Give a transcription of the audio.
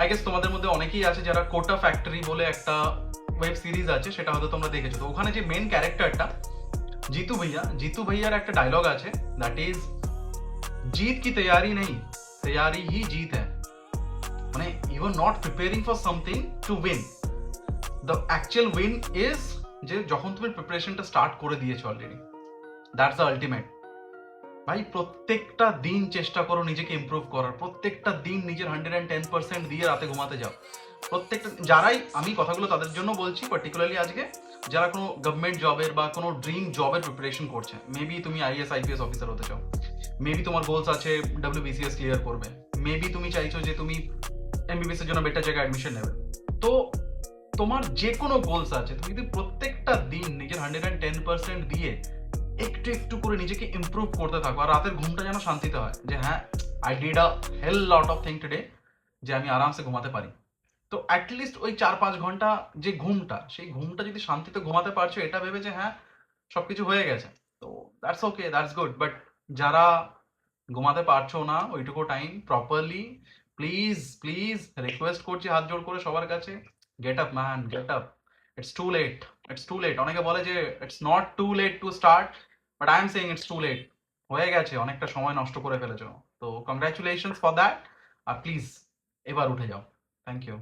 I guess তোমাদের মধ্যে অনেকেই আছে যারা কোটা ফ্যাক্টরি বলে একটা ওয়েব সিরিজ আছে, সেটা হয়তো তোমরা দেখেছো। তো ওখানে যে মেন ক্যারেক্টারটা জিতু ভাইয়ার একটা ডায়লগ আছে, দ্যাট ইজ जीत की तैयारी नहीं, तैयारी ही जीत है। মানে you are not preparing for something to win, the actual win is যে যখন তুমি প্রিপারেশনটা স্টার্ট করে দিয়েছো অলরেডি, দ্যাটস দ্য আলটিমেট। ভাই প্রত্যেকটা দিন চেষ্টা করো নিজেকে ইমপ্রুভ করার, প্রত্যেকটা দিন নিজের 110% দিয়ে রাতে ঘুমাতে যাও। প্রত্যেকটা যারাই আমি কথাগুলো তাদের জন্য বলছি পার্টিকুলারলি আজকে, যারা কোনো গভর্নমেন্ট জবের বা কোনো ড্রিম জবের প্রিপারেশন করছে। মেবি তুমি আইএস আইপিএস অফিসার হতে চাও, মেবি তোমার গোলস আছে ডব্লিউবিসিএস ক্লিয়ার করবে, মেবি তুমি চাইছো যে তুমি এমবিবিএস এর জন্য বেটার জায়গায় অ্যাডমিশন নেবে। তো তোমার যে কোনো গোলস আছে, তুমি যদি প্রত্যেকটা দিন নিজের 110% দিয়ে একটু একটু করে নিজেকে ইমপ্রুভ করতে থাকো, আর রাতের ঘুমটা যেন শান্তিতে হয়, যে হ্যাঁ I did a hell lot of thing today, যে আমি আরামসে ঘুমাতে পারি। তো অ্যাটলিস্ট ওই 4-5 ঘন্টা যে ঘুমটা, সেই ঘুমটা যদি শান্তিতে ঘুমাতে পারছো এটা ভেবে যে হ্যাঁ সবকিছু হয়ে গেছে, তো that's okay, that's good. But যারা ঘুমাতে পারছো না ওইটুকু time properly, please please request করছি হাত জোড় করে সবার কাছে, get up man, get up. It's too late, it's too late. অনেকে বলে যে it's not too late to start, but I am saying it's too late. হয়ে গেছে, অনেকটা সময় নষ্ট করে ফেলেছো। তো কংগ্রাচুলেশনস ফর দ্যাট। আর প্লিজ এবার উঠে যাও। Thank you.